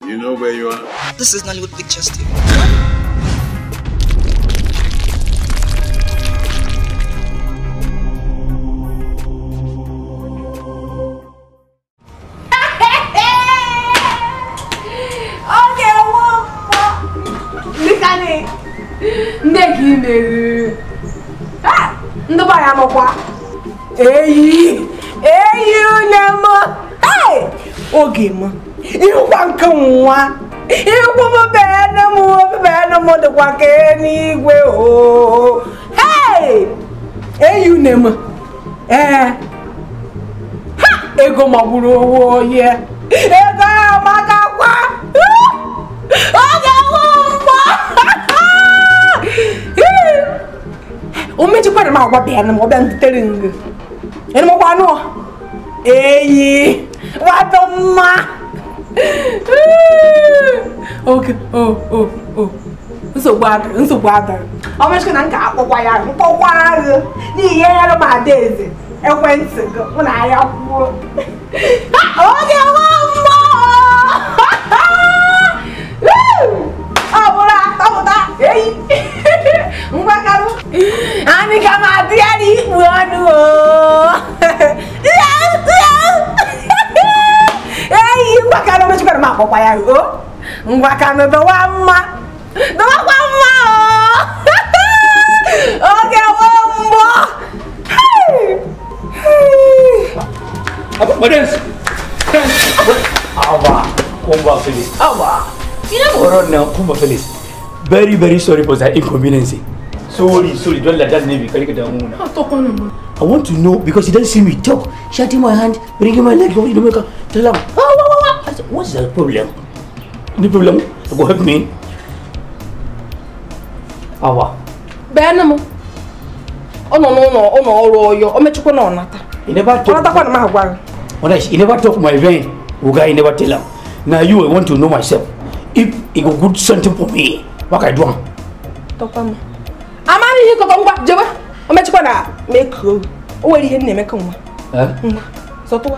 You know where you are? This is Nollywood Pictures TV. Ego maguro yeah. Ego magakwa. Umeji kwa ma gwa bia na mo bia ntering. Ene mo kwa no. Eyi, wato ma. Okay, oh. Nso gwada. O meji na nka akpokwa ya, nkpokwa ni ye ya ma deze. Ekwentị go, mụ na ya kwuo. Oge mama. Abụta. Ei. Ngwakaru. Ani kama dia di buanu. Ei, ngwakaru mụ chukwu ma kwakwa ya go. Ngwakaru do wamma. Do wamma. Oge wamma. Madens. Awa, Kumba Felix. Awa. No, Kumba Felix. Very, very sorry for that inconvenience. Sorry, don't let that name be carried down. I want to know because he doesn't see me talk. Shutting my hand, bringing my leg, tell him. I said, what's the problem? The problem? Go help me. Awa. Benamo. Oh no, you mechuko no nata. He never talk. He never talk my vein. Uga, he never tell him. Now you want to know myself. If he go good something for me, what I do? Topama. Amani he go ngwa jeba. O mechuko na make o weri he na-eme kanwa. So to.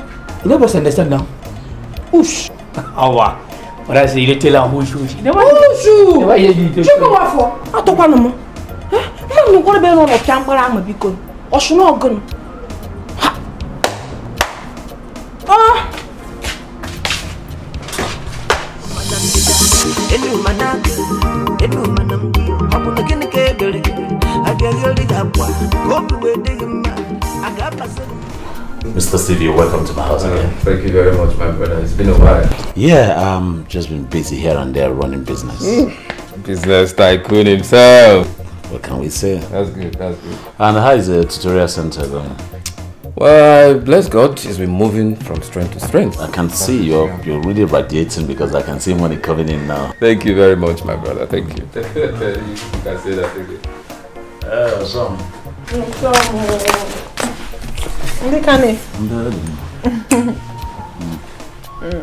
You never understand now. Ush. Awa. But I say you tell him who never. Never hear you. Chiko wafo. Atokwa no mo. No go be no piampara am biko. Osuno ogun. Mr. Steve, you're welcome to my house again. Thank you very much, my brother. It's been a while. Yeah, just been busy here and there running business. Business tycoon himself. What can we say? That's good. And how is the tutorial center going? Well, bless God, it's been moving from strength to strength. I can see you're really radiating because I can see money coming in now. Thank you very much, my brother. Thank you. You can say that again.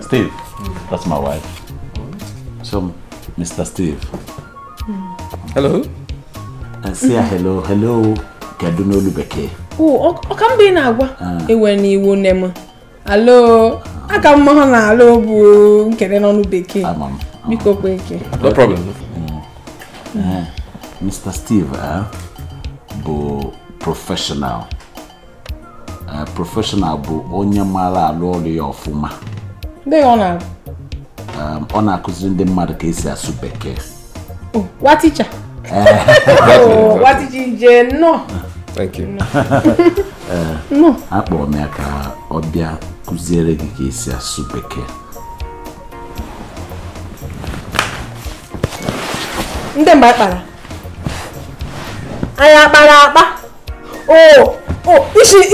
Steve, that's my wife. So, Mr. Steve. Hello. And say hello. Kaduno Lubeke. Oh, come be na agwa. Eweni iwu nemu. Hello. Aka mma na hello bu nkere no Lubeke. Biko kweke. No problem. Mr. Steve, bu professional. Professional bu onye mara alụ ọrụ ya ọfụma. Dey ona. Ọ na-akụziri ndị mmadụ ka esi asụ Bekee. Oh, what teacher? What did you no? Thank you. No. Akpọrọ m ya ka ọ bịa kụziere gị ka esi asụ Bekee. Ndị mba kpara. Anya kpara akpa.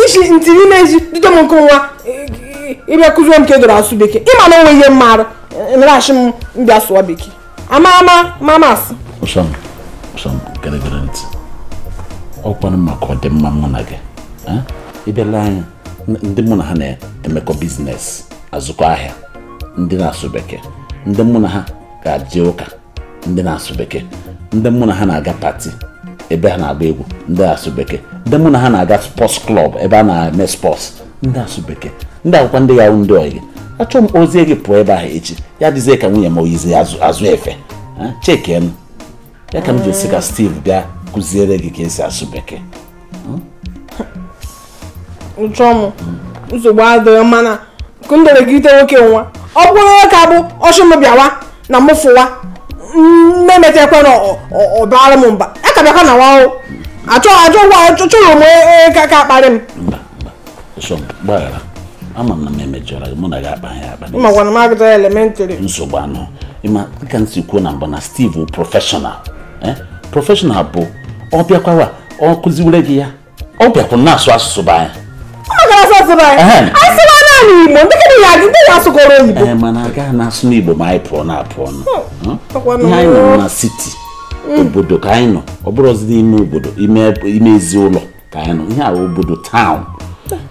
Ishi ntiri meji dito m nwa. Ibe kụziere m ka edoro asụ Bekee. Ịma na onwe ihe mmadụ. Nrashi m mbịa sụọ Bekee. Mama asị. Some get open maka ọdịmma mụ na gị. Ịbịala anyị ndị mụ na ha na-emekọ biznes azụkọ ahịa ndị na-asụ Bekee, ndị mụ na ha ga-eje ụka ndị na-asụ Bekee, ndị mụ na ha na-aga pati ebe ha na-agba egwu ndị na-asụ Bekee, ndị mụ na ha na-aga sports club ebe a na-eme sports ndị na-asụ Bekee, ndị akwụkwọ ndị ya ndị oyi Achom ozie gị pụọ ebe ahụ echi. Ya dịzie ka nwunye m oyizi azụ efe. Cheken. Ya ka m ji esi ka Steve bịa kụziere gị ka esi asụ bekee. Uchom. Nsogbu adịghị mana kundere gị ite nwoke nwa. Ọ bụrụ ka bụ ọchụm bịawa na mụfụwa. Memetekwa na ọbara m mba. Aka bịakwa na wa achọrọ m ka akparị m. So, gbara. Ama m na mmejọra mụ na ga-akpa ya akpa. Ma gwana m agụta elementary. Nsogbu anọ. Ịma ka m si kwuo na mbụ na Steve bụ professional. Professional bụ ọ bịakwa ọ kụziwere gị ya. Ọ bịakwa na-asụ asụsụ ba ya. Ọ ga-asụ asụsụ ba ya. Asụsụ na Igbo, ndị ya asụkọrọ Igbo. Mana agaghị na-asụ n'Igbo ma anyị pụọ na-apụọ nọ. Ihe anyị nọ na city. Obodo ka anyị nọ. Ọ bụrụzi n'ime obodo, ime ezi ụlọ ka anyị nọ. Ihe a obodo town.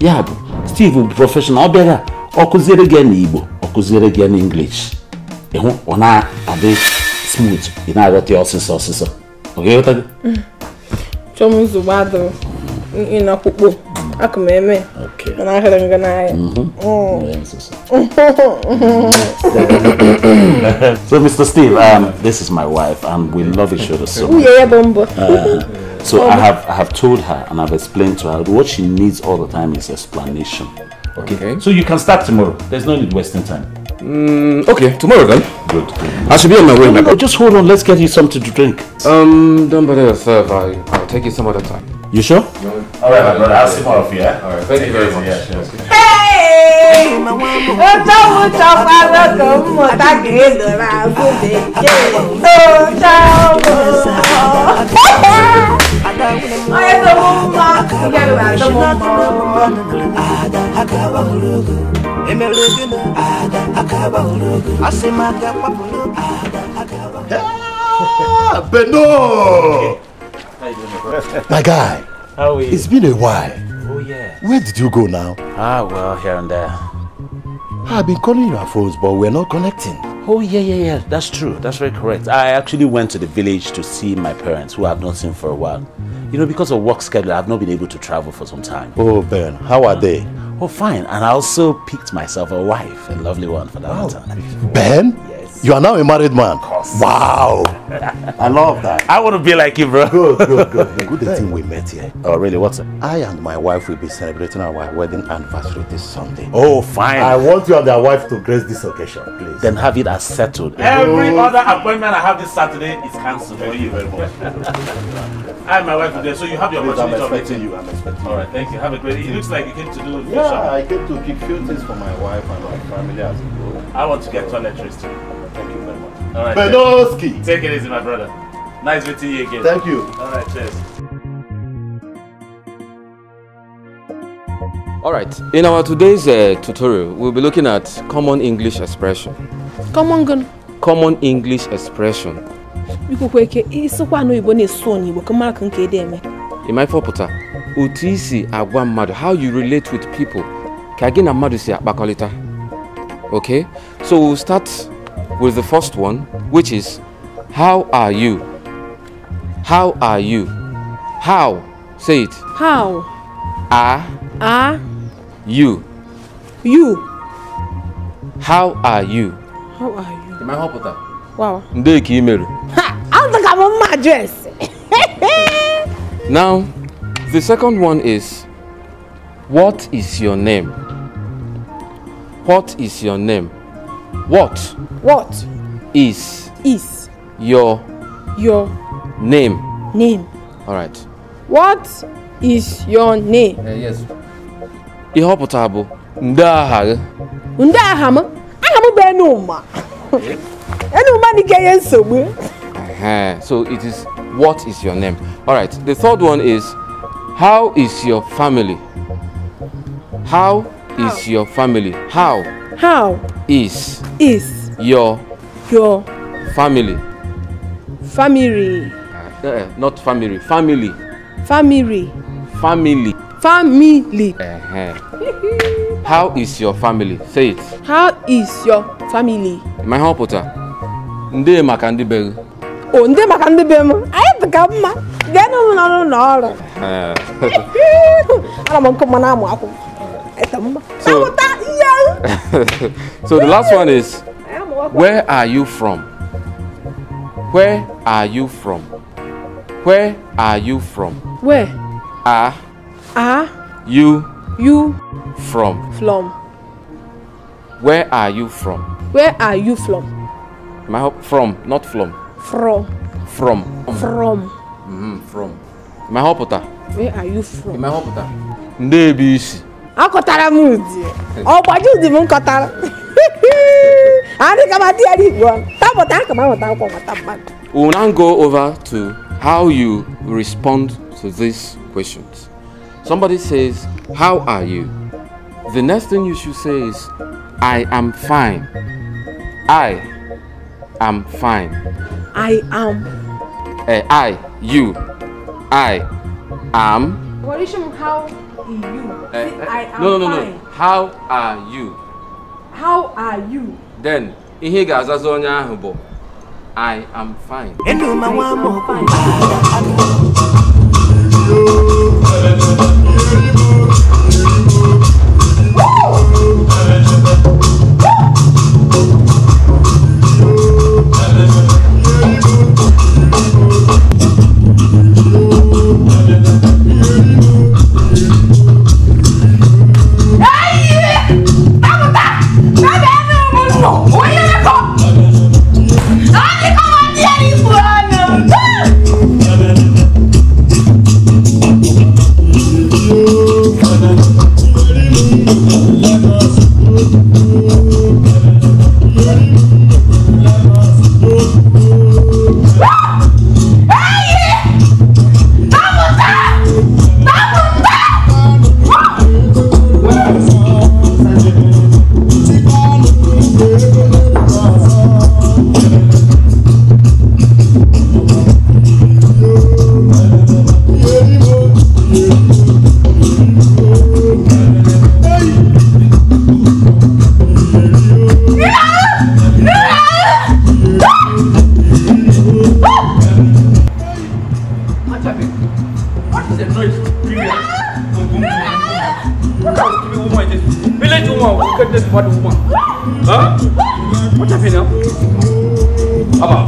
Ya bụ Steve bụ professional. Ọ bịara ọ kụziere gị n'Igbo, ọ kụziere gị n'English. Ịhụ ọ na-adị smooth, ị na-aghọta ọsịsọ. Ọ ga-eghọta gị? Chọm nsogbu adịghị. Ị na-akpụkpọ aka m eme. Na ahịrị nga n'ahịa. So Mr. Steve, this is my wife and we love each other so much. So I have told her and I've explained to her what she needs all the time is explanation. Okay. So you can start tomorrow. There's no need wasting time. Okay, tomorrow then. Good. I should be on my way. No, just hold on. Let's get you something to drink. Don't bother yourself. I'll take you some other time. You sure? All right, my brother. I'll see more of you. All right. Thank you very much. Hey! Beno! My guy, how are you? It's been a while. Oh yeah. Where did you go now? Well, here and there. I've been calling your phones, but we're not connecting. Oh yeah. That's true. That's very correct. I actually went to the village to see my parents, who I've not seen for a while. You know, because of work schedule, I've not been able to travel for some time. Oh, Ben, how are they? Oh, fine. And I also picked myself a wife, a lovely one for that matter. Ben? Yes. You are now a married man. Of course. Wow. I love that. I want to be like you, bro. Good thing we met here. Oh, really? What's it? I and my wife will be celebrating our wedding anniversary this Sunday. Oh, fine. I want you and your wife to grace this occasion, please. Then have it as settled. Every other appointment I have this Saturday is cancelled. Thank you very much. I and my wife are there, so you have the opportunity of meeting you. I'm expecting you. All right, thank you. Have a great day. It looks like you came to do Yeah, shopping. I came to pick few things for my wife and my family as well. I want to get toiletries too. Thank you very much. All right. Benoski! Take it easy, my brother. Nice meeting you again. Thank you. All right, cheers. All right. In our today's tutorial, we'll be looking at common English expression. Common English expression. Imaifoputa, utisi agwa mmadụ, how you relate with people. Ka gị na mmadụ si akpakọrịta. Okay? So we'll start with the first one, which is how are you? How are you? How? Say it. How? Are you? You. How are you? How are you? Imaifoputa. Wow. Ndeki imeru. Ha! I don't think I'm on my dress. Now, the second one is, what is your name? What is your name? What is your name? All right. What is your name? Yes. Ihopụta bụ ndị agha gị. Ndị agha m? Agha m bụ Enuma. Enuma dị ka ihe nsogbu. So it is, what is your name? All right. The third one is, how is your family? How is your family? How is your family? Family. Not family. Family. How is your family? Say it. How is your family? My hopota. Nde maka ndị be gị. Oh, nde maka ndị be m. Anyị tụka mma. Gaa n'ọrụ. Ana m nkụ mana amụ akwụ. Eta mma. So, So the last one is, where are you from? Where are you from? Where are you from? Where are you from? Where are you from? Where are you from? From, not from. From. From. My hopota. Where are you from? My hopota. Ndebisi. Akotara mudi. Oh, but you didn't kotara. We will now go over to how you respond to these questions. Somebody says, how are you? The next thing you should say is, I am fine. I am fine. I am. You. I am. What is how are you? I am No. fine. How are you? How are you? Then, ihe ga-azaza onye ahụ bụ, I am fine. Enuma wa fine.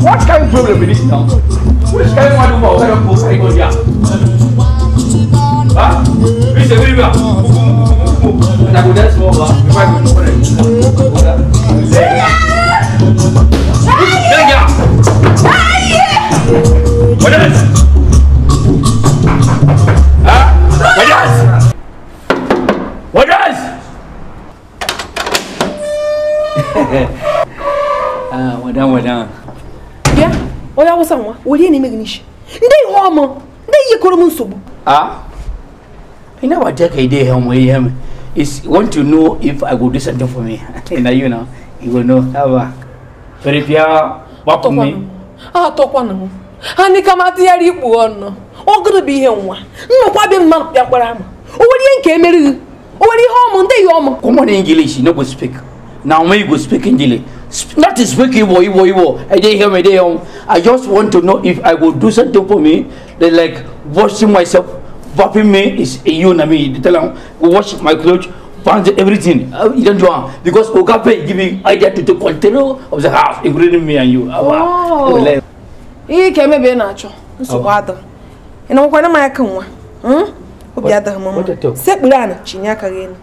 What kind of problem is this now? Which kind of one what kind of book I go here? Huh? This is very well. And I go dance more before I go for it. What else? Huh? What else? What else? Wadam. Yeah, oya was someone. What do you mean? They woman. They couldn't so. You know what Dikeh day home where him is want to know if I will do something for me. And you know, he will know how very pure what me. Talk one. And come out here, you won. All gonna be here one. No problem, not Yaparam. What do you came? What home on day home? Come on, English, you know, go speak. Now, may go speak English. Not to speak Igbo. I didn't hear my day home. I just want to know if I will do something for me. They like washing myself, wrapping me is a you and me. They tell them, wash my clothes, find everything. You don't do it. Because Uwakwe give me idea to take control of the house, including me and you. Oh, he came a bit natural. So water. And I'm going to make one. What Sepulana, Chinyaka again.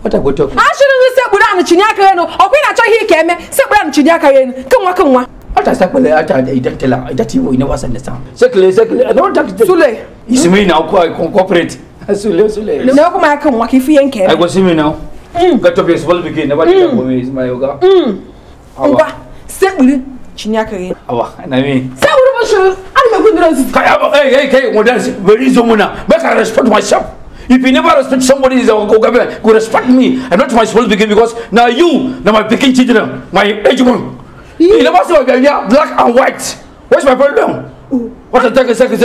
What I go talk? I shouldn't say Sepulana, Chinyaka, or when I try he came, Sepulana, Chinyaka, come on. What I said, I don't tell her that you never understand. Secondly, I don't talk to Sule. It's me now, cooperate. Sule. No, come I come, walk if you ain't care. I go see me now. Got to be a small begin. Never is my yoga. Sepulana, Chinyaka. And I mean, hey, what does very Zomuna? But I respect myself. If you never respect somebody, is go respect me. I'm not my small begin because now my picking children, my Egbo. You never saw black and white. What's my problem? What a second.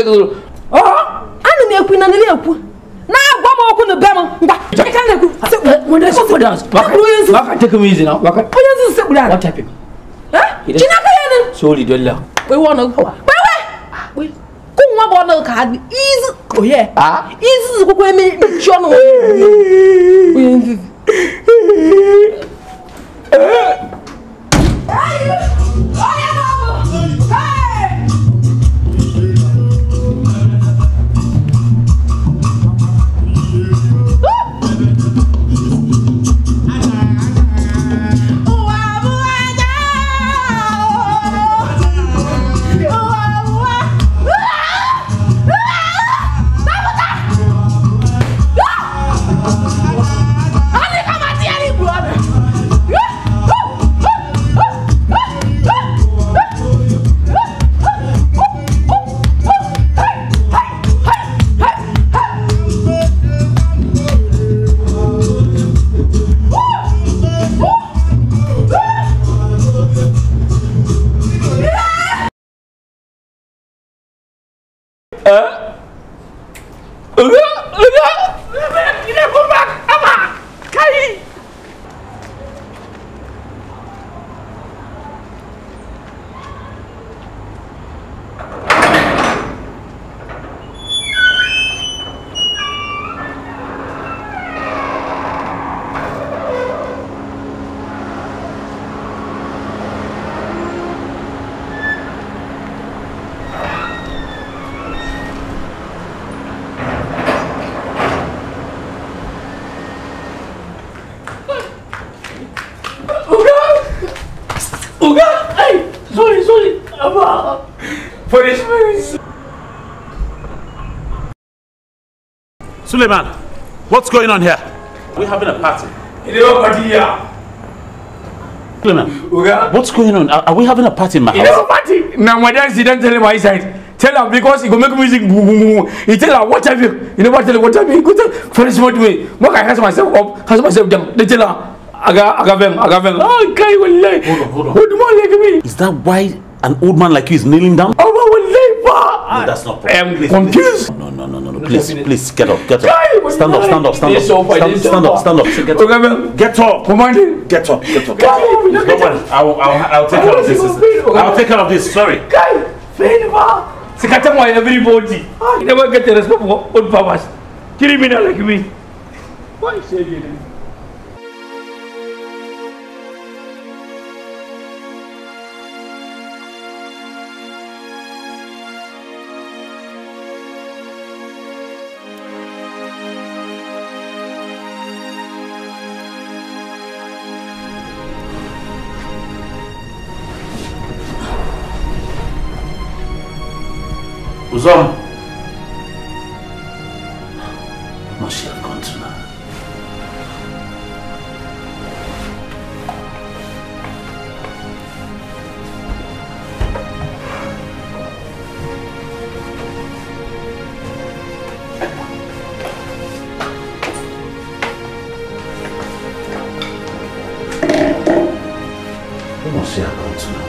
I don't know Queen and the Leopold. Now, one more on the Bama. When I saw dance, Maka take him easy now. Maka. What happened? Huh? Sorry, Dolla. We want to go. Wait. Come on, card. Easy. Oh, yeah. Easy. Go me. Suleiman, what's going on here? We're having a party. Suleiman, what's going on? Are we having a party in my house? Party? Now my dad didn't tell him my side. Tell her because he go make music. He tell her what have you? You never tell her what have you? Go tell for this what way. What I has myself up, has myself down. They tell her Agavem. Oh, guy will lie. Hold on, like me. Is that why an old man like you is kneeling down? Oh, will lie. No, that's not possible. I am confused. No. Please, get up. Stand up. Get up. Commanding. Get up. Don't worry. I'll take care of this. I'll take care of this. Sorry. Guy, favor. Secretary, why everybody? You never get the respect for old powers. Criminal like me. Why say you? Uzom. Must she have gone to now? Who must she have gone to now?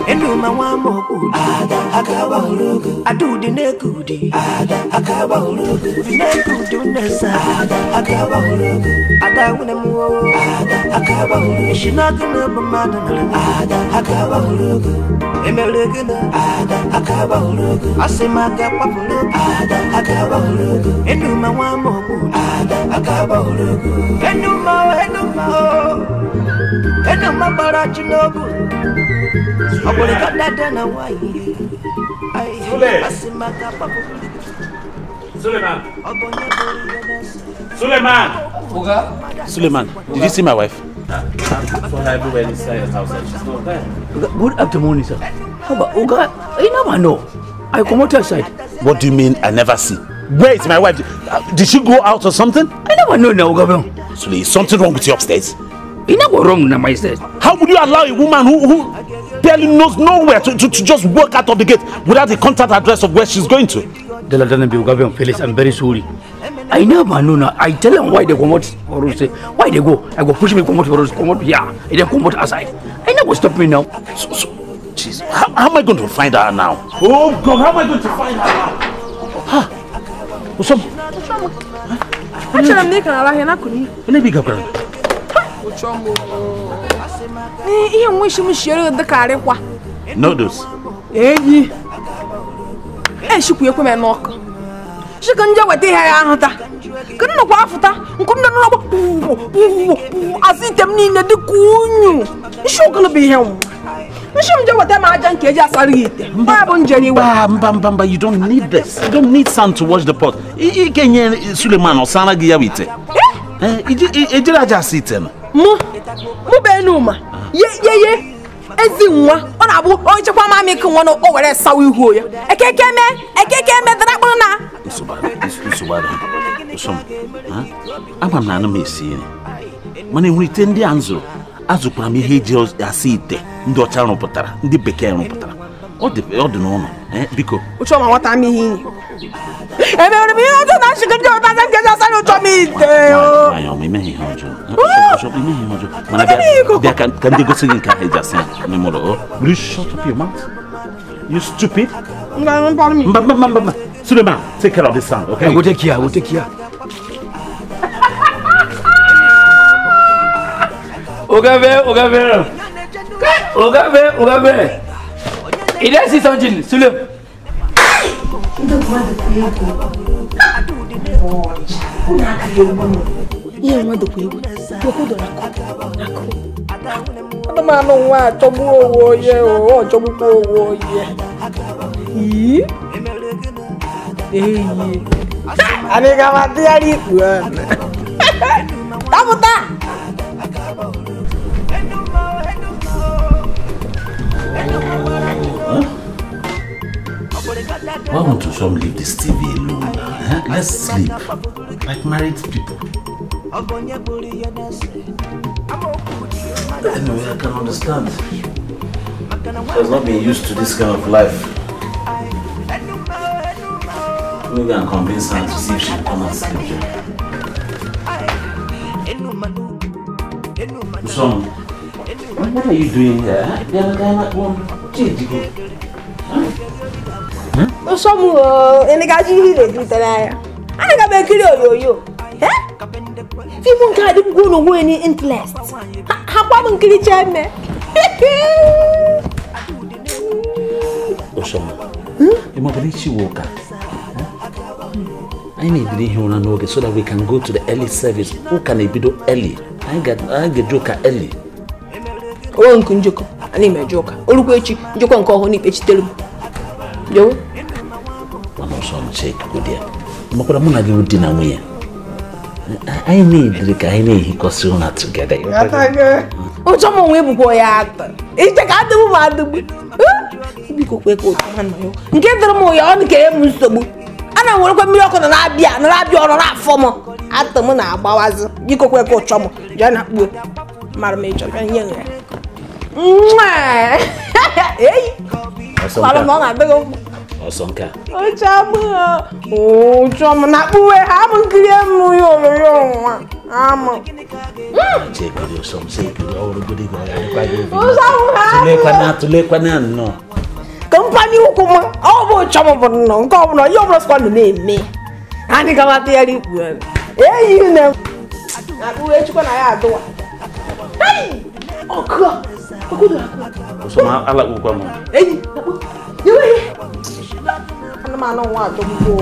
Enuma wa moku ada akaba hulugu adu dine kudi ada akaba hulugu dine kudi unesa ada akaba hulugu ada unemu ada akaba hulugu shinagana bamada ada akaba hulugu emelegana ada akaba hulugu asemaga papulu ada akaba hulugu enuma wa moku ada akaba hulugu enuma barachinobu Suleiman, did you see my wife? Everywhere inside the house and she's not there. Good afternoon, sir. How about Oga? I never know. I come out outside. What do you mean I never see? Where is my wife? Did she go out or something? I never know now, Oga. So is something wrong with you upstairs? It's not wrong now, my stairs. How would you allow a woman who barely knows nowhere to just walk out of the gate without the contact address of where she's going to? Felix, I'm very sorry. I never know now. I tell them why they come out or say why they go. I go push me come out or come out here. And then come out outside. I never stop me now. So jeez, how am I going to find her now? Oh God, how am I going to find her now? Huh? What's up? Achara m na kana lahia na kuni. Ene bi gakara. Ihe mwishi mshiere de kare kwa. Noodles. Eyi. Shikwu ekwe me nok. She can do what they have. Couldn't go after. Couldn't know. I see them in the coon. It's going to be him. You shouldn't do what them are done. Just Bamba, you don't need this. You don't need sun to watch the pot. You can hear Suleiman or Sana Giavite. It did just sit in. Enuma. Yeah. Ezinwa ona bu o chekwa ma make one o were sawi hu ya ekeke me drabona na Subada amam na me si mana enwurite ndị anzo azụkwara m ihe eji asite ndị ọcha rụpụtara ndị bekee rụpụtara ọ dị n'ụlọ biko uche ma nwata m ihe emere m ihe ọjọọ na nshike ndị ọta na nkeja sara ụchọ m ite ayo me ihe ọjọọ mana bịa ka ndị gosi gị nke ahụ eji asị n'ime ụlọ will you shut up your mouth you stupid mba Suleiman take care of this sound okay go take care Ogabe. It is something, Sule. Why won't you some leave this TV alone? Huh? Let's sleep like married people. Anyway, I can understand. I've not been used to this kind of life. Maybe I'm convince her to see if she'll come and sleep here. Son, what are you doing here? Some energy here do that. I got a kilo yo. Eh? People can't go no any interest. How about kill each other? Osama, you must reach Walker. I need to hear one know so that we can go to the early service. Who can I be do early? I get joker early. Oh, Kunjoko. I need my joker. Oluquechi, Joko and call honey pitch tell you. Some check good dear. Mokoramuna give dinner we. I need he cosuna together. Oh, someone will boy actor. It's the cat of mother. We could wake up and get the more on game. And I will come milk on an abia and Rabbi or a former. At the Mona Bawaz, you could wake up chum. Jana wood. Marmage and younger. Hey, I beg of. Osonka. Oh, chum, not who I haven't clear you. Take you some say all the goody no. Company Ukuma, oh, chum of no, governor, you must want to name me. And you come out there, you know. Not who I do. Hey, oh, God. So I like Ukama. Hey, you and the man don't want to go.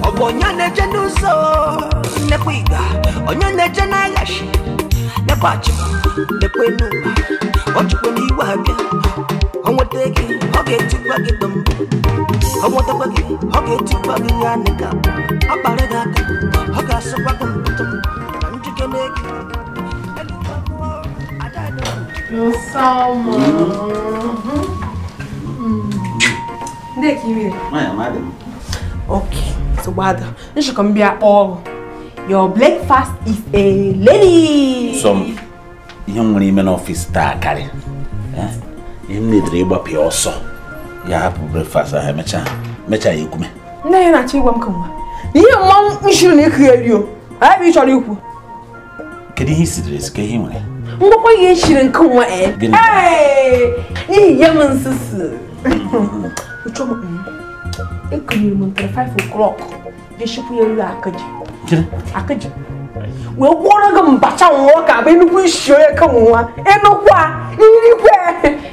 Obonyane jenuso nekwiga onyane jenalashi nekwachi nekwenuma ochukweni wabia onwoteki ogetikwa gidom onwotaki ogetikwa giyanika abarega ogasokwa kumputum njikeneki Madam. Okay, so bad. You should come here all. Your breakfast is a lady. Some young women office star carry. You need to be up also. You have breakfast. I have mecha you come. No, you're not welcome. You mom, you shouldn't hear you. I be sure you. Can you see this? Can you hear me? What you shouldn't come in? Hey, young sister. You can 5 o'clock. You should be a akaji. We want to go back and walk up in the show. Come on, and no one.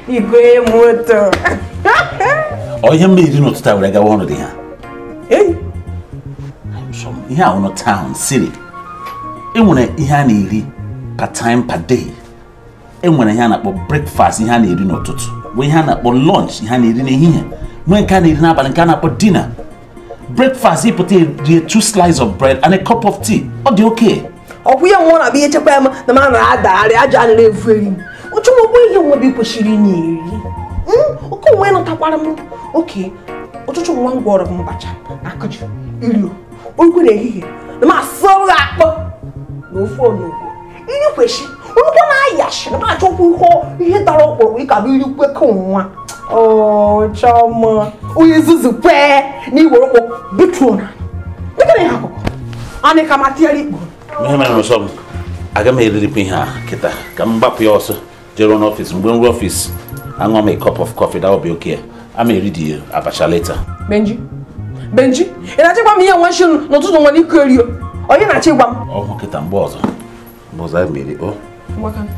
You go motor. Oh, you made not start like I wanted here. Eh? I'm sure you are not town, city. And when I need per time per day. And when I had about breakfast, you had not to. When you had about lunch, you had here. When can you have and can about dinner? Breakfast, you put 2 slices of bread and a cup of tea. Are they okay? Oh, we don't want to be a Japan, the man I can't live for him. What you want to be pushing in? Okay, when not a okay. What you want word of Mbacha? I could you. What could I hear? The man so up. No phone, no. Any question? What can I yash? The man told you, he hit that up we can really quick on. Oh, Chama, who is the prayer? Ni work Bitrona. Look at him. And I come at you. I can make it in here. Kita, come back also. General office, when office. I'm gonna make a cup of coffee. That will be okay. I may read you Abacha later. Benji, and I take me one shoe, not to know when you call you. Or you're not one. Oh, okay, I'm boss. Boss, I made it. Oh, what can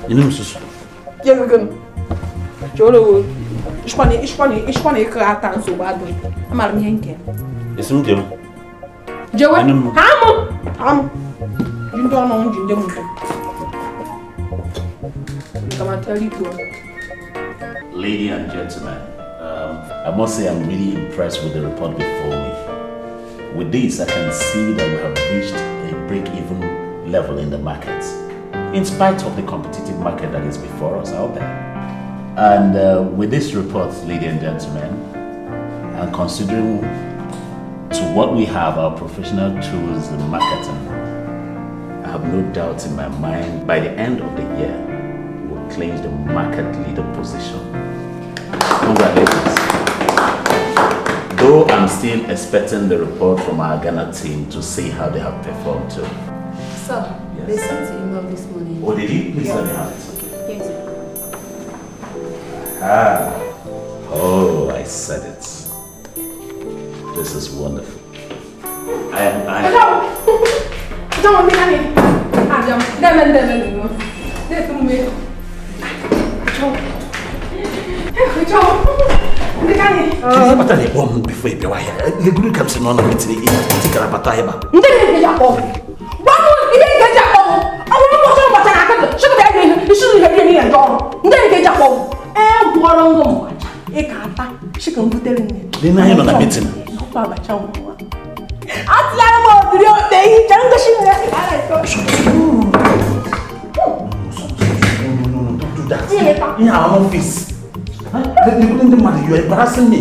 you know, Mrs. Young Jolo, ich kann nicht gerade so bad. I'm out of Yankee. It's him, Jim. Joe, Ham. You don't know, you don't. Come and tell you. Ladies and gentlemen, I must say I'm really impressed with the report before me. With this, I can see that we have reached a break-even level in the market, in spite of the competitive market that is before us out there. And with this report, ladies and gentlemen, and considering to what we have, our professional tools in marketing, I have no doubt in my mind, by the end of the year, we will claim the market leader position. Congratulations. Though I'm still expecting the report from our Ghana team to see how they have performed too. Sir, yes. They sent an email this morning. Oh, did he? Please let me have it. Yes. Ah. Oh, I said it. This is wonderful. What are they born before you are here? The guru comes in on a meeting in Tikarabata. In our office. They couldn't matter, you're embarrassing me.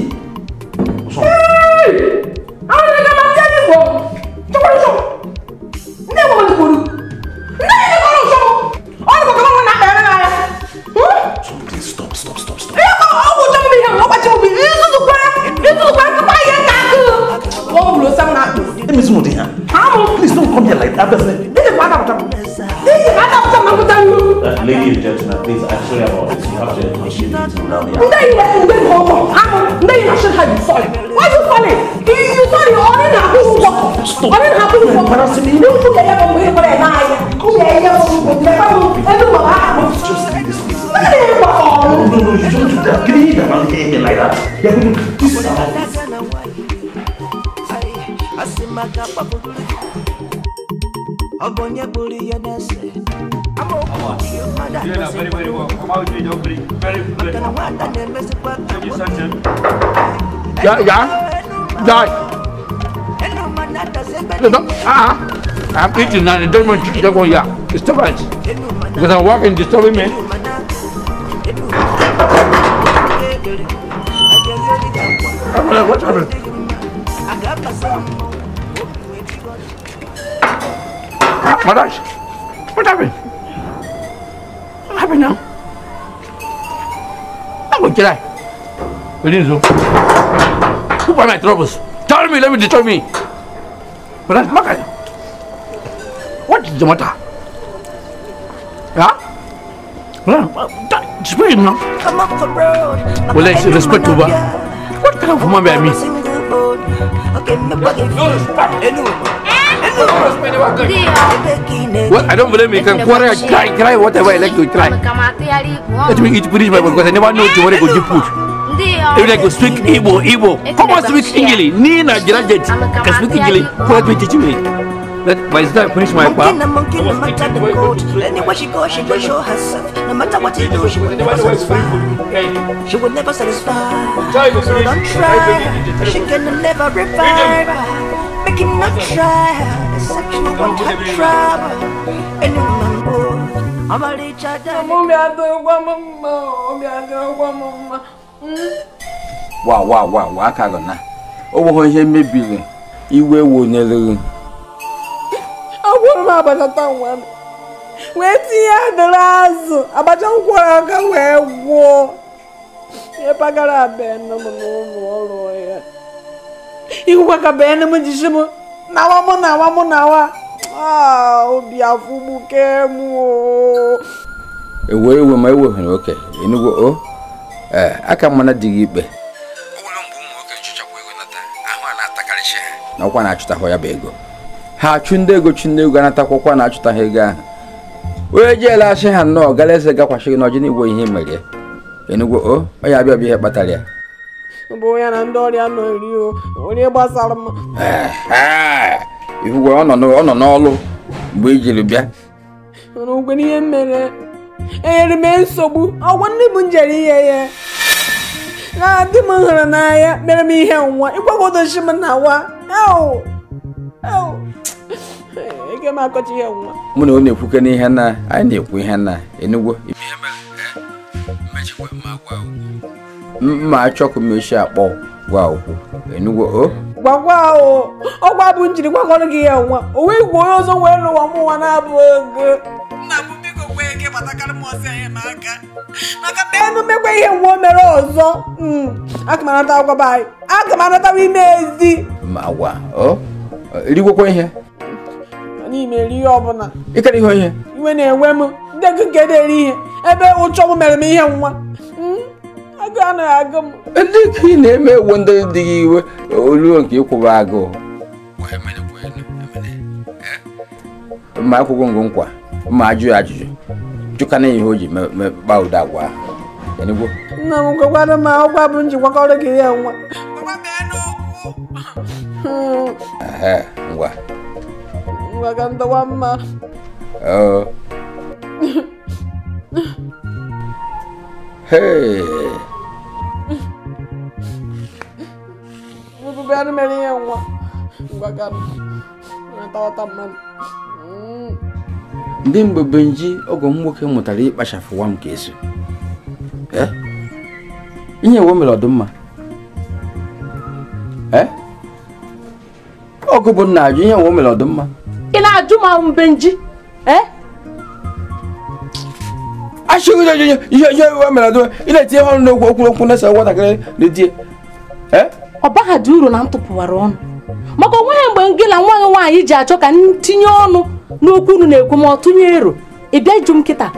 Please don't come here like that. Ladies and gentlemen, please, I'm sorry about this. You have to continue to allow me. Why are you falling? You sorry, stop. Just leave this place. No, you don't do that. Give me that man here like that. You're going to do this now. Very well. Come out with your very good. I'm eating and I don't want to go here. It's too much. Because I'm working, disturbing me. What happened? Madash, what happened? What happened now? I'm going to die. We didn't do. Who are my troubles? Tell me, let me destroy me. But that's Maka. What is the matter? Yeah? Well, speak now. Come up the road. Well, let's respect to her. What kind of woman are me? Okay, What? I don't believe me. You can quarrel, cry, whatever I like to try. Let me eat finish my because I never know tomorrow go deep food. If I go speak Igbo. Come on, speak English. Ni Nigerian jet. Can speak English. What me teach me? Let by the time I finish my part. Monkey, no matter the code. Anywhere she goes, she can show herself. No matter what you do, she will never satisfy. She will never satisfy. So don't try. She can never revive. Make him not try. The sexual one type trouble. And you know, I'm a little child. Wow, I can't go now. Oh, he may be. You will never. Agwara m abata nwa m wee tinye adịrị azụ abacha nkwara aka wee gwụọ ihe pagara abịa nne m n'ụlọ ọrụ ya ihụkwa ka bee nne m jishi m nawa obi afụgbuke m ewe ma ewe oke enugwu o aka mana dịghị ikpe ọgwụlọ mgbe ụmụ nwoke nchụchakwa ego nata ahụ a na-atakarịcha ha n'ọkwa na-achụtahụ ya bụ ego ha chunde ego anatakwa na-achụta ha ego ahụ onye jeele asị ha nnọọ gara eze gakwasịghị n'ọjị n'igwe ihe mere enugwu o ya abịa ihe kpatara ya bụ ya na ndị ọrịa nọ eri o onye gbasara m ihuwe ọ nọ n'ọlụ mgbe i jiri bịa n'ugwe n'ihe mere enyere m nsogbu ọgwa ndị m njere ihe ya na di m hụrụ n'anya mere m ihe nwa ịgwagodochi m na wa ege m akọchi ihe nwa mụ na ọ na-ekwuke n'ihe na anyị na-ekwu ihe na enugwu mma achọkụ mechi akpọ gwa okwu enugwu o gwagwa o ọgwa bụ njiri gwakọrọ gị ihe nwa o wee gwa onye ọzọ wee rụwa m nwa na-abụ ego nna m biko kwee ike gbatakarị m ọsọ ihe m aka maka benu mekwa ihe nwa o mere ọzọ aka m anata agwa anyị aka m anatawa ime ezi ma gwa o erigwekwa ihe n'ime eri ihe ọbụla ịkara ihe iwe na-enwe m ndị ego nke na-eri ihe ebe ụchọ m mere m ihe nwa agụ anaghị agụ m ndị ka ị na-eme ewu ndị dị gị iwe oluo nke ịkwụba agụụ mma akwụkwọ ngụ nkwa mma ajụ ya ajụjụ jụkana ihe o ji mekpa ụda agwa enugwu nna m gwakwara ma ọgwa bụ nji gwakọrọ gị ihe nwa ngwa ka ndọwa mma bụbụ anụ mere ihe nwa ngwa na-atawata mmadụ ndị mgbe benji ọgọ m nwoke mụtara ịkpachapụ nwa m ka eso ihe ewe mere ọdụmma ọgụ bụ nna ajụ ihe ewe mere ọdụmma ị na-ajụ ma mbenji achịghị ihe ewe mere ọdụmma ị na-etinye ọnụ n'okwu okwu na-esa nwatakịrị na-etie ọ baghadị uru na m tụpụwara ọnụ maka onweghị mgbe gị na nwa gị nwaanyị ji achọ ka ntinye ọnụ n'okwu unu na-ekwu ma ọ tụnye ero ị bịa ịjụ m kịta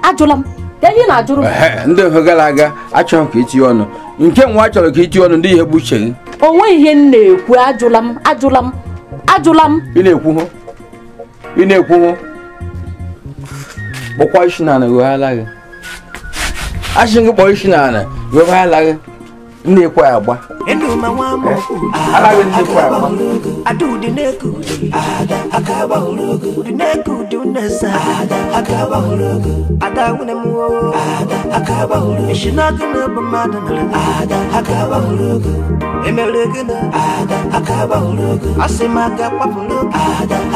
ajụla m ka ihe na-ajụrụ ndị ofe gara aga achọghị ka itinye ọnụ nke nwa chọrọ ka itinye ọnụ ndị ihe bụ uche gị onwe ihe m na-ekwu ajụla m ị na-ekwu hụ kpọkwa isi na ala weghala gị achị gị kpọọ isi na ala weghala gị na-ekwe agba Enuma wamo adu di neku akaba hulugu di neku di unesa akaba hulugu ada unemu akaba hulugu shinagina bamada akaba hulugu emelegina akaba hulugu asimaga papulugu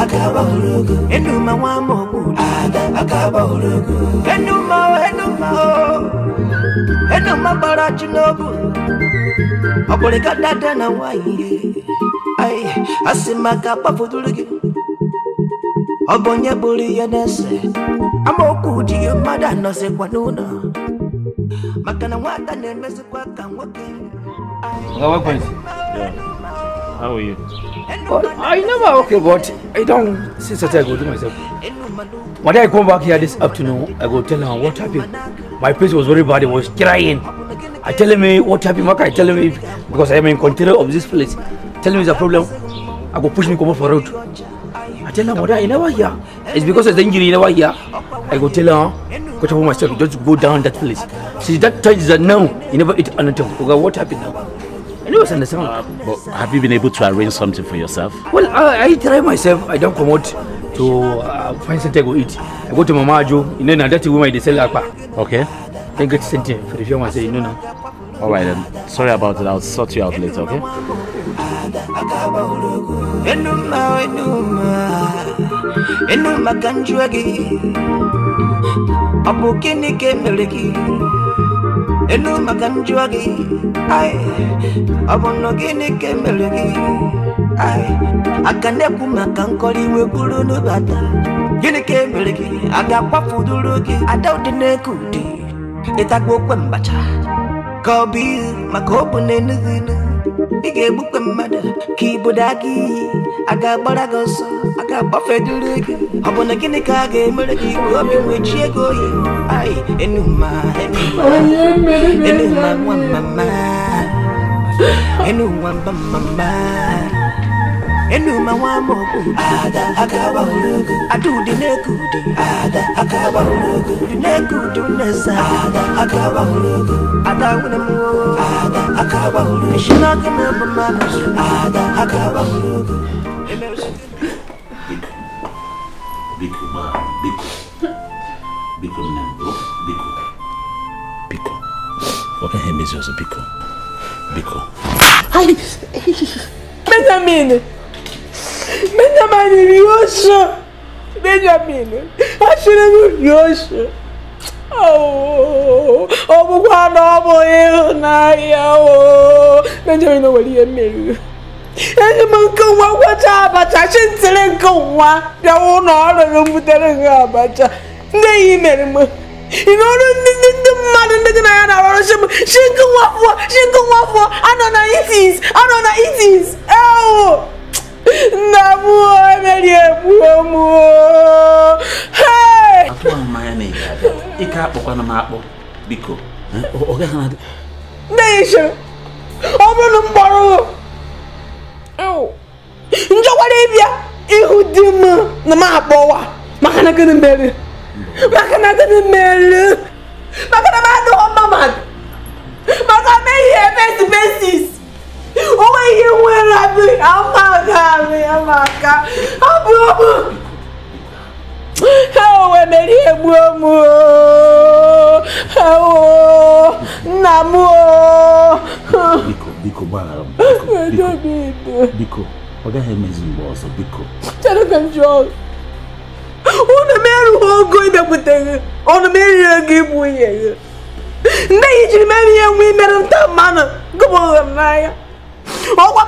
akaba hulugu enuma wamo akaba hulugu enuma barachinobu Aboleka dada na waye ay asimaka pafudulugi Obonye buri yenese amoku di mada no se kwanuna Makana wata nemese kwa kanwake How are you? I never okay, but I don't since I go to myself. When I come back here this afternoon, I go tell her what happened. My face was very bad, I was crying. I tell me what happened, Maka. I tell me because I am in control of this place. Tell me the problem. I go push me come off the road. I tell her, mother, you never hear. It's because of the injury, you never hear. I go tell her, go to myself, just go down that place. See, that tells that now, you never eat anything. Okay, what happened now? I never understand. But have you been able to arrange something for yourself? Well, I try myself. I don't come out to find something to go eat. I go to Mama Jo, you know, now that's the woman they sell akpa. Okay. Then get something for the film and say, you know now. Alright then. Sorry about it. I'll sort you out later, okay? Enuma kanjuagi abukini kemeleki Enuma kanjuagi ai abonogini kemeleki ai akane kuma kankoli we kulu no bata gini kemeleki aga pafuduruki adawdine kuti etagbo kwembacha kobi makobu nenuzinu Ige buke mada kibodagi aga baragoso aga bafedurigi abona gini kage meleki gobi wechiego yi ai enuma mama enuma mama enuma wa moku ada akaba hulugu adu dinekudi ada akaba hulugu dinekudu nesa ada akaba hulugu ada unemu ada akaba hulugu shinaga na mama ada akaba hulugu Biko. What can he miss also Biko? Hi. Benjamin Yosha. I shouldn't Yosha. Oh, Benjamin, what do you mean? And the man go what up, but I shouldn't tell him go one. There won't all the room with the but they email him. In order to the mother and the man, she go up for, I don't know it is. Oh. Namu Namu hey atwa mane gada ika akpokwa na makpo biko oga hanade nation obunu mboro oh njokwara bia ihudim na makpowa maka na gani mere maka na do mama maka me here face faces oh you were happy amaka abu oh we meri ebuomu oh namu biko bara biko oga he mezimbo also biko tell control ona meru ogo ibekute ona meri agibu ye ndai jiri meri enwi meru ntamana gobo naya Okwa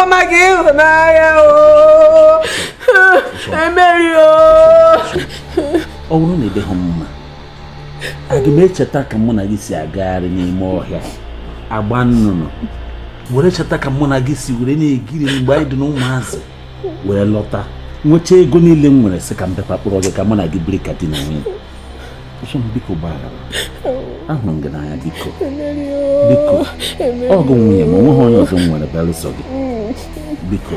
Maka Ihunanya oh Emerio oh no ne be homma agime cheta ka muna gisi agari ni mo ohia agbannu no wore cheta ka muna gisi wore na egiri mgbe idu no mazi were lota nwoche ego niile nwere se ka mbepa kporo ge ka muna gi break ati na nwe so biko bara ahụ ngana ya biko ọgụ nwunye ma nweghị onye ọzọ nwere belụsọ gị biko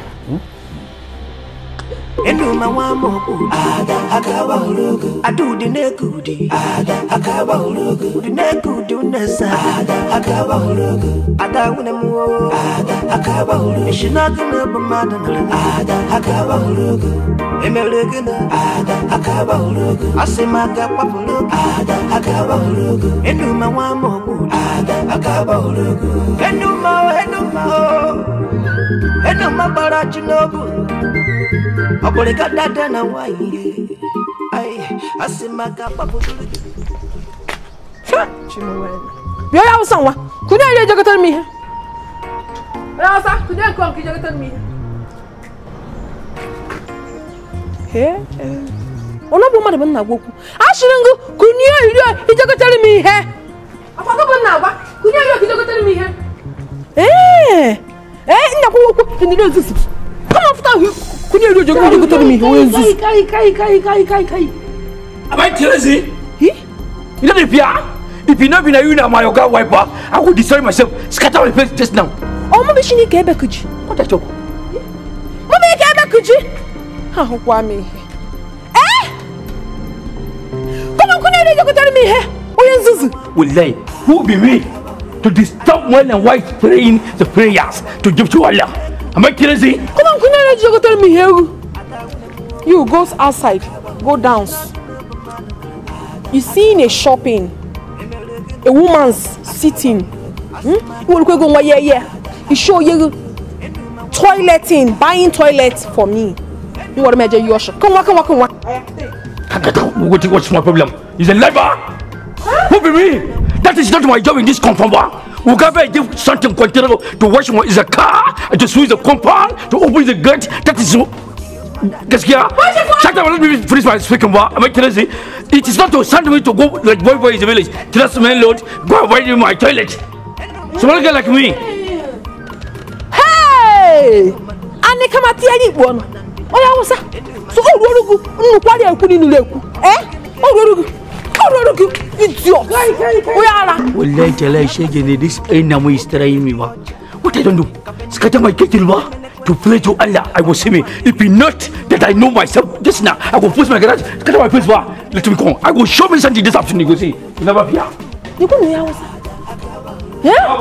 Enuma wa moku ada akaba hulugu adu dinekudi ada akaba hulugu dinekudi unesa ada akaba hulugu ada unemu ada akaba hulugu shinaga na bamada na ada akaba hulugu emelegina ada akaba hulugu asimaga papulugu ada akaba hulugu enuma wa moku ada akaba hulugu enuma barachinogu Aboleka dada na waye ai asimaka papudulu Chiwetalu yo ya usanwa kunya ile jogotar mi ya usa kunya ko ki jogotar mi he ona bo mare banna goku ashiringu kunya ile jogotar mi he afaga banna ba kunya ile ki jogotar mi he ina ko ni ile zusu come after you kunya ile jogotar mi he zusu kai Am I crazy? You don't fear? If you know me, you know my yoga wiper, I will destroy myself. Scatter my face just now. Oh, my machine is Quebec. What a joke. Mama, Quebec. How Kwame? Eh? Come on, you go tell me here. Will they? Who be me to disturb men and wives praying the prayers to give to Allah? Am I crazy? Come on, you go tell me here. You go outside, go down. You see in a shopping, a woman's sitting. You will go you show you toileting, buying toilets for me. You want to measure your shop? Come on. What's my problem? He's a liar. Who be me? That is not my job in this compound. Whoever give something container to wash my is a car, to sweep the compound, to open the gate. That is so. Shut up! Let me finish my speaking. Am I crazy? It is not to send me to go like boy in the village. Trust me, Lord. Go away in my toilet. Someone girl like me. Hey! Ani kama ti ani one. Oya wosa. So orurugu, nnu kwari ekuni nu leku. Orurugu. Idiot. Oya ala. Wallahi tell shege this Enuma is trying me ba. What I don't do? Scatter my kettle ba. To pray to Allah, I will see me. If not that I know myself, just now I will push my garage, scatter my face bar. Let me come. I will show me something this afternoon. You go see. You never fear. You go near us. Yeah?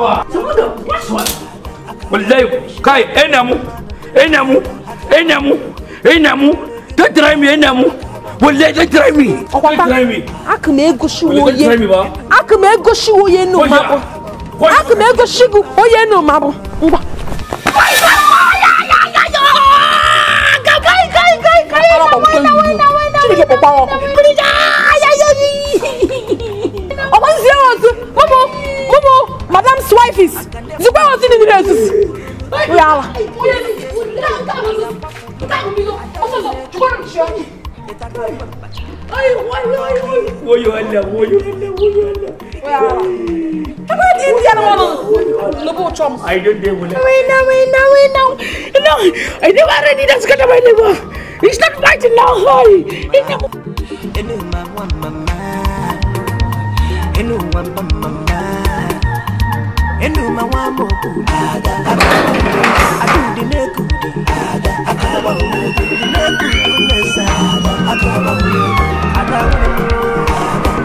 What's one? Wallahi, Kai, Enuma. Don't try me, Enuma. Wallahi, don't try me. Don't try me. Akme go shiwo ye. Akme go shiwo ye no mabo. Akme go shigo oye no mabo. Ngwa. Madam's wife is the one in the nurses. We are. I don't know. No, I never ready. That's gonna be never. It's not fighting now. Enuma wa moku ada adu dineku ada akaba dineku nesa akaba ada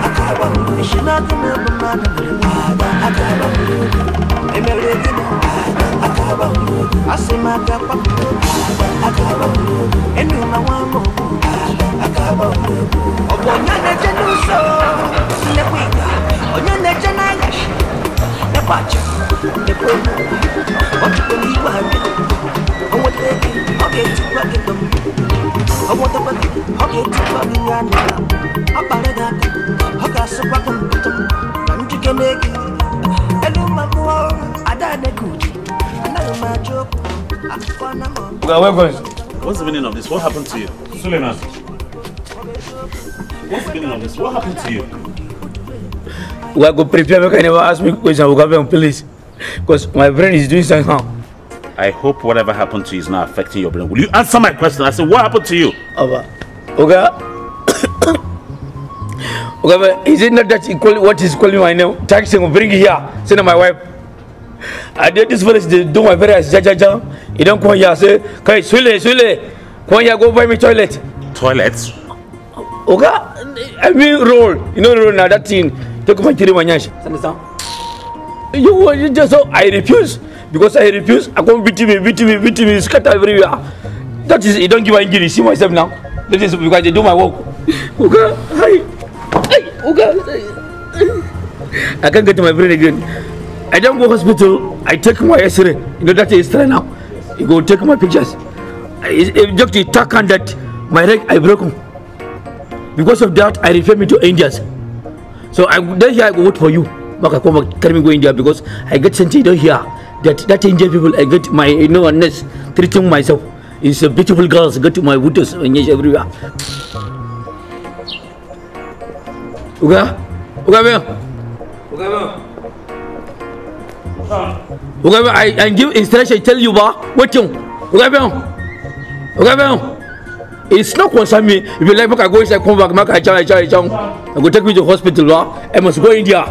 akaba ishina kuma bana ada akaba emerede akaba asema kapa akaba enuma wa moku akaba obonya na jenuso lepika onya na jenaga watch the program. What you believe I want to get to plug them. I want to get to plug in. I'm about to got some welcome. I'm to get it. Hello, my boy. I died a good. Another my joke. What's the meaning of this? What happened to you? Suleiman. What's the meaning of this? What happened to you? We are going to prepare. You can never ask me questions. We can please, because my brain is doing something now. I hope whatever happened to you is not affecting your brain. Will you answer my question? I said, what happened to you? Okay, is it not that what is calling my name? Taxi will bring it here. Send my wife. I did this first. They do my very jaja. You don't come here. Say, "Kai, Sule, come here. Go buy me toilet." Toilets? Okay, I mean roll. You know roll now that thing. Take my kiri manyash. Understand? You just so I refuse. Because I refuse, I come beat me, scatter everywhere. That is, you don't give an injury. See myself now. That is because I do my work. Okay, hi, okay. I can't get to my brain again. I don't go hospital. I take my X-ray. You know that is right now. You go take my pictures. Doctor talk on that my leg I broke. Because of that, I refer me to Indians. So then here I go wait for you. Maka come carry me go India because I get sent to here. That Indian people I get my ness treating myself. It's a beautiful girls get to my widows and yes everywhere. Uga I give instruction. I tell you what you Uga it's not concern me. If you like, I go inside, come back, I go take me to hospital. I must go India.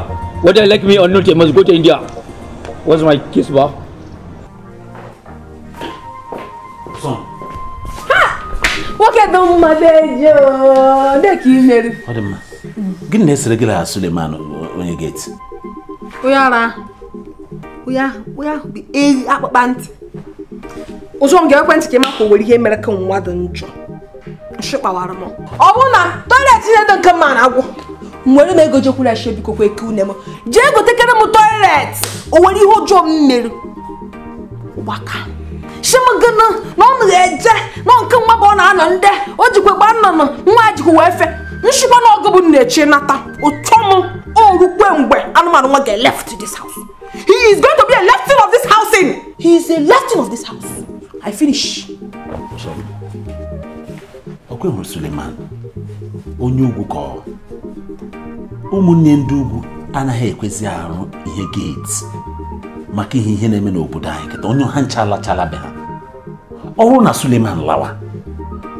Whether you like me or not, I must go to India. What's my case, ba? What Okay, don't madejo. Deki meri. Odema. Gini na esere gila Suleiman onye gate. Uyara. Uya bi akpapanti. Ozo nge ekwenti ke mako wori ihe mere kan nwa do njo. Nshikpawara mo. Obu na toilet ne don kan man agwo. Nwere me goje kula shebi kokwe ki unemo. Je go tekere mo toilet. O wori ho jo mmeri. Waka. Shimagana no ngeje no nkan mabo na ano nde. Ojikwe gba nnano nwa ajikwe wefe. Nshikwa na ogobu na-eche nata. Otomo orukwe mgbe anụmanụ nwa get left this house. He is going to be a lefting of this house in. He is a lefting of this house. I finish. Sorry. Okwe Suleiman. Onye ugwu ko. Ụmụnne ndị ugwu anaghị ekwezi arụ ihe gate. Maka ihe na-eme n'obodo anyị kịta onye ha chala be ha. Ọrụ na Suleiman lawa.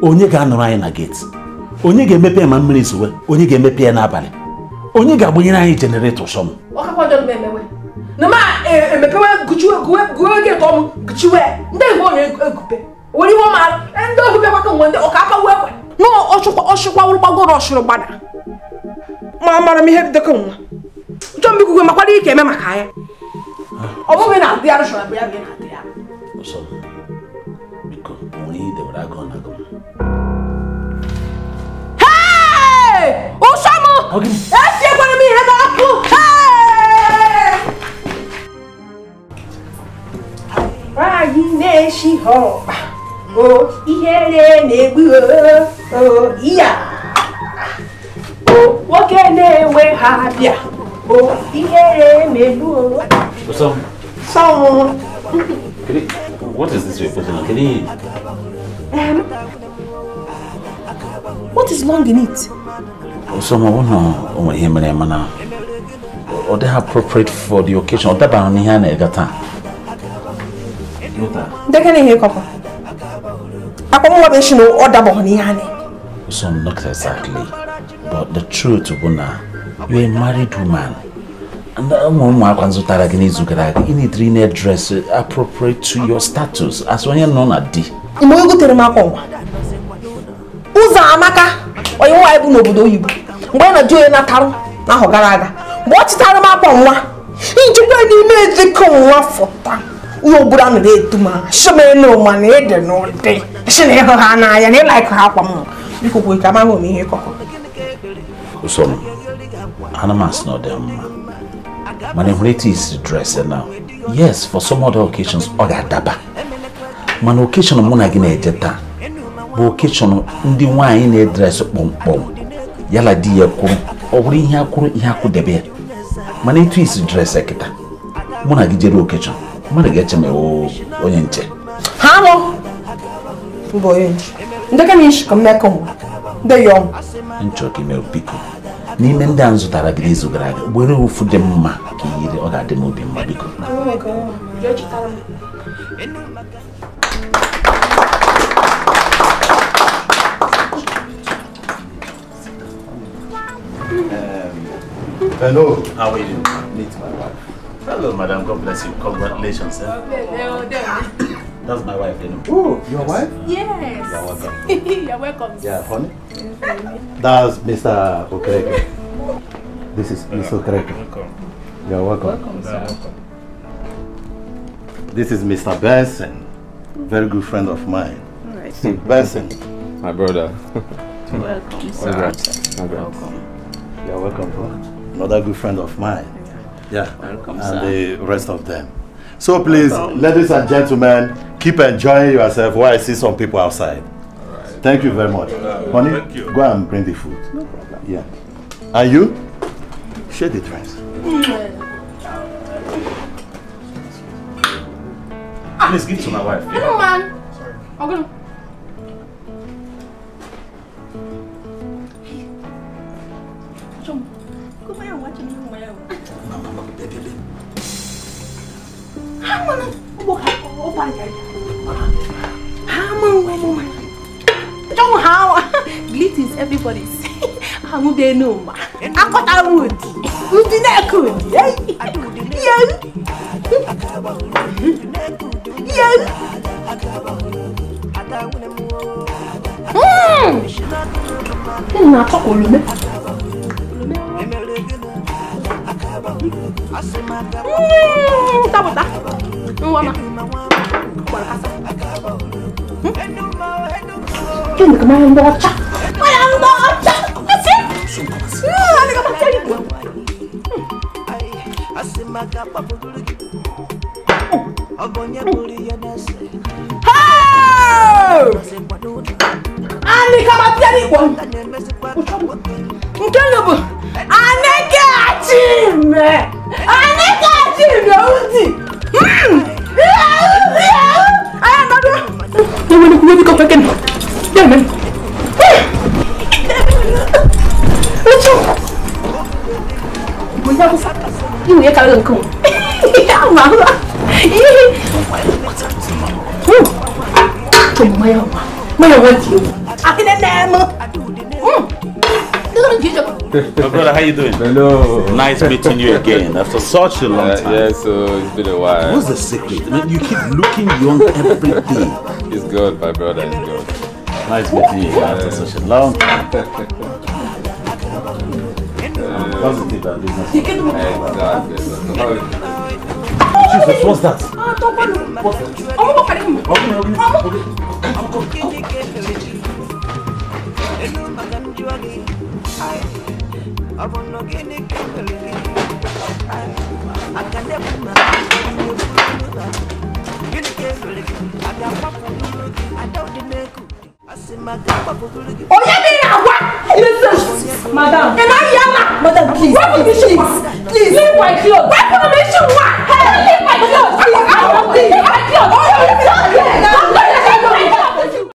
Onye ga-anọrọ anyị na gate. Onye ga-emepe ma mmiri sowe, onye ga-emepe ya n'abalị. Onye ga-agbanyere anyị generator som. Ọkakwa memewe. Na ma emepewe guwe gate ọmụ guchiwe. Ndị Igbo onye egupe. Wori ho ma ndị ogupe kwa kan wonde ọkaka wewe. No ọchụkwa wụrụgbagoro ọshụrụ gbada. Ma mara m ihe dị ka nwa. Chọ mbi kuwe makwara ike eme maka ya. Ọ bụghị na ndị arụ shọrọ ya na ndị ya. Ọsọ. Biko, onye ide were agụ na agụ. Usamo! Okay. Esse é para mim, Renato! Vai nesse roupa. Oh, ihere negbu. Oh, iya. Oh, o que newe habia. Oh, ihere negbu. So, what is this you're putting on? Can you... What is long in it? So, I want to hear my name now. Or they are appropriate for the occasion. Or that by only here negata. They can hear Coco. I come over to know order by honey. So, not exactly. But the truth, Buna, you're a married woman. And I'm one who you need to dress appropriate to your status as when you're known at D. Uza amaka onye nwa ibu n'obodo oyibo mgbe na joye na tarụ na ahụ gara aga mgbe ọ chịtara m akwa nwa ijikwa n'ime ejikọ nwa fọta uwe obodo anụ na-etuma shimenu ma na ede n'ụdị shi na ịhụ ha n'anya na ịlaik ha akwa m biko kwe ka amaghị ome ihe kọkọ Usom animals not them manipulate is dress now. Yes, for some other occasions ọ ga-adaba mana occasion mụ na gị na-eje taa bụ occasion ndị nwaanyị na-edress kpọmkpọm yala di ya kwuru ọ bụrụ ihe akwuru ihe akwụdebe ya mana etu isi dress ekita mụ na gị jere occasion mmadụ ga-eche m onye nche ha nọ mbọ onye nche ndị ka na-eshi ka mmekọ nwa ndị ya ọnwụ nchọ ka ime biko n'ime ndị a zụtara gị n'izu gara aga were ofu dị mma ka iyiri ọ ga-adị m obi mma biko Hello, how are you doing? Meet my wife. Hello, madam. God bless you. Congratulations. That's my wife, Enuma. Oh, your wife? Yes. You're welcome. You're welcome. Yeah, honey. That's Mr. Okereke. This is Mr. Okereke. Welcome. You're welcome. Welcome, sir. This is Mr. Benson, very good friend of mine. All right. Benson. My brother. Welcome, sir. Welcome. You're welcome, bro. Another good friend of mine. Yeah. Welcome, and sir. the rest of them. So please, ladies and gentlemen, keep enjoying yourself while I see some people outside. All right. Thank you very much. Honey, thank you. Go and bring the food. No problem. Yeah. And you? Share the drinks. Please give it to my wife. I don't man. Sorry. I'm gonna. Glit is everybody's. I'm the Enuma. I got a wood. You did not good. Yeah. My brother, how you doing? Hello. Nice meeting you again after such a long time. Yeah, so it's been a while. What's the secret? I mean, you keep looking young every day. It's good, my brother, it's good. Nice meeting you after such a long time. Positive and business. Exactly. Jesus, what's that? Madam, please. Please, leave my clothes.